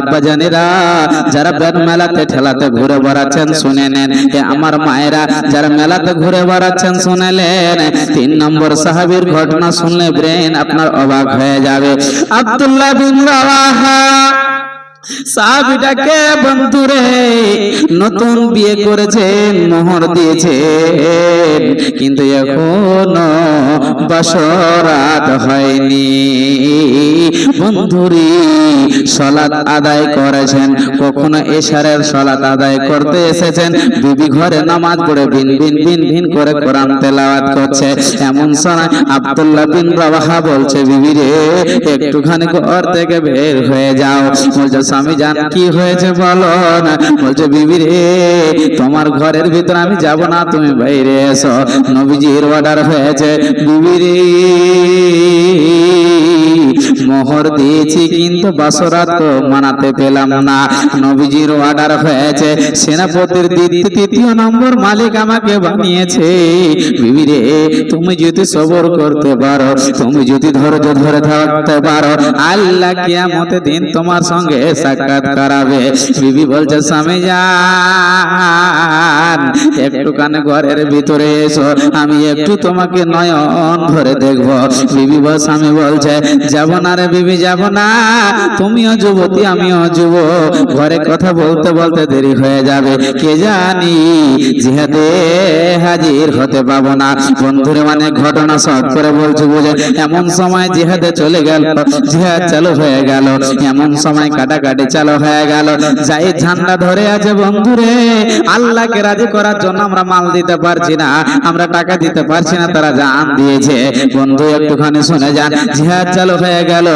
আব্বা জানেরা যারা মেলাতে ঠেলাতে ঘুরে বেড়াচ্ছেন শুনে নেন, আমার মায়েরা যারা মেলাতে ঘুরে বেড়াচ্ছেন শুনেলেন। 3 নম্বর সাহাবীর ঘটনা শুনলে ব্রেন আপনার অবাক হয়ে যাবে। আব্দুল্লাহ বিন রাওয়াহা সাহাবীটাকে বন্ধুরে নতুন বিয়ে করেছেন, মোহর দিয়েছেন, কিন্তু এখনো বাসরাত হয়নি। বন্ধুরি সালাত আদায় করেছেন, কখনো এশারের সালাত আদায় করতে এসেছেন, বিবি ঘরে নামাজ পড়ে বিন বিন বিন বিন করে কোরআন তেলাওয়াত করছে। এমন সময় আব্দুল্লাহ বিন রাওয়াহা বলছে, বিবি রে একটুখানি ঘর থেকে বের হয়ে যাও। বলছে, স্বামী জান কি হয়েছে বলো না। বলছে, বিবি রে তোমার ঘরের ভিতর আমি যাব না, তুমি বাইরে এসো, নবীজির অর্ডার হয়েছে। বিবি রে মোহর দিয়েছি কিন্তু বাসরাত তো মানাতে পেলাম না, নবীজির অর্ডার হয়েছে, সেনাপতির 3য় নম্বর মালিক আমাকে বানিয়েছে। বিবি রে তুমি যদি সবর করতে পারো, তুমি যদি ধৈর্য ধরে থাকতে পারো, আল্লাহ কিয়ামতের দিন তোমার সঙ্গে সাক্ষাৎ করাবে। বিবি বলছে, স্বামী জান একটুখানি ঘরের ভিতরে এসো, আমি একটু তোমাকে নয়ন ভরে দেখবো। বিবি স্বামী বলছে, যাব না রে বিবি, যাব না, তুমিও যুবতী আমিও যুবক, ঘরে কথা বলতে বলতে দেরি হয়ে যাবে, কে জানি জিহাদে হাজির হতে পাবো না। বন্ধুরে মানে ঘটনা শর্ট করে বলছে বুঝে। এমন সময় জিহাদে চলে গেল, জিহাদ চালু হয়ে গেল, এমন সময় কাটাকাটি চালু হয়ে গেল। যাই ঝান্ডা ধরে আছে বন্ধুরে, আল্লাহকে রাজি করার জন্য আমরা মাল দিতে পারছি না, আমরা টাকা দিতে পারছি না, তারা জান দিয়েছে। বন্ধু একটুখানি শুনে যান, জিহাদ চালু হয়ে গেল,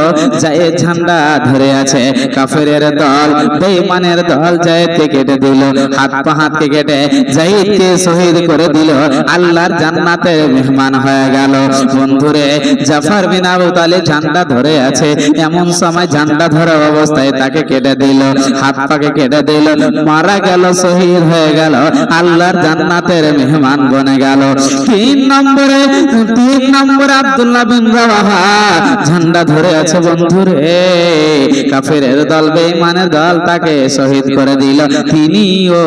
যাই ঝান্ডা ধরে আছে। কাফেরের দল বেঈমানের দল যাইতে কেটে দিল, হাত পা হাতকে কেটে যাইতে শহীদ করে দিল, আল্লাহর জান্নাতের মেহমান হয়ে গেল। বন্ধুরে জাফর বিন আবু তালিব ঝান্ডা ধরে আছে, এমন সময় ঝান্ডা ধরা অবস্থায় তাকে কেটে দিল, হাত পাকে কেটে দিল, মারা গেল, শহীদ হয়ে গেল, আল্লাহর জান্নাতের মেহমান বনে গেল। 3 নম্বরে আব্দুল্লাহ বিন রাওয়াহা ঝান্ডা ধরে আছে বন্ধুরে, কাফেরের দল বেঈমানের দল তাকে শহীদ করে দিল, তিনিও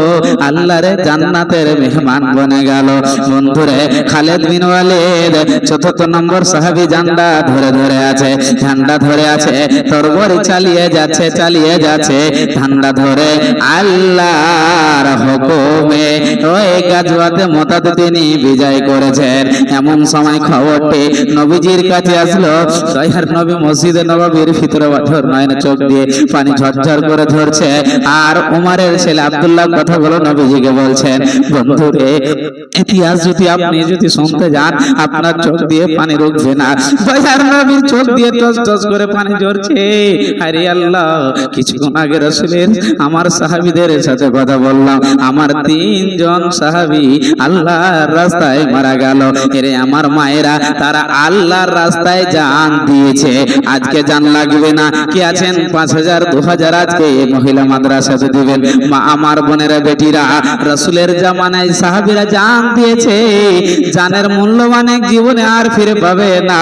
আল্লাহর জান্নাতের মেহমান বনে গেল। বন্ধুরে খালিদ বিন ওয়ালিদ 4 নম্বর সাহাবী ঝান্ডা ধরে আছে, ঝান্ডা ধরে আছে, তরবারি চালিয়ে যাচ্ছে ঝান্ডা ধরে, আল্লাহর হুকুমে ওই গাজওয়াতে মুতাত তিনি বিজয় করেছেন। এমন সময় খবরটি নবীজির কাছে আসলো। দয়ার নবী মসজিদে নববীর ভিতরে বছর নয়ন চোখ দিয়ে পানি ঝরঝর করে ঝরছে, আর উমরের ছেলে আব্দুল্লাহ কথাগুলো নবীজিকে বলছেন। বন্ধুরে ইতিহাস আপনি যদি শুনতে যান, আপনার চোখ দিয়ে পানি রুকবে না। দয়ার নবীর চোখ দিয়ে টস টস করে পানি ঝরছে। আরে আল্লাহ, কিছুক্ষণ আগে রাসূলের আমার সাহাবীদের সাথে কথা বললাম, আমার 3 জন সাহাবী আল্লাহর রাস্তায় মারা গেল। এরে আমার মায়েরা, তারা আল্লাহর রাস্তায় জান দিয়েছে, আজকে জান লাগবে না। কি আছেন 5000 2000 আজকে মহিলা মাদ্রাসাতে দিবেন। মা আমার বোনেরা বেটিরা, রাসূলের জামানায় সাহাবীরা জান দিয়েছে, জানের মূল্য অনেক জীবনে আর ফিরে পাবে না।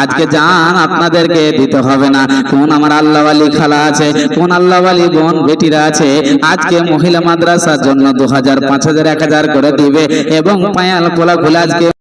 আজকে জান আপনাদেরকে দিতে হবে না। কোন আমার আল্লাহওয়ালি খালা আছে, কোন আল্লাহওয়ালি বোন বেটিরা আছে, আজকে মহিলা মাদ্রাসার জন্য 2000 5000 1000 করে দিবে এবং পায়াল পোলা গুলো আজকে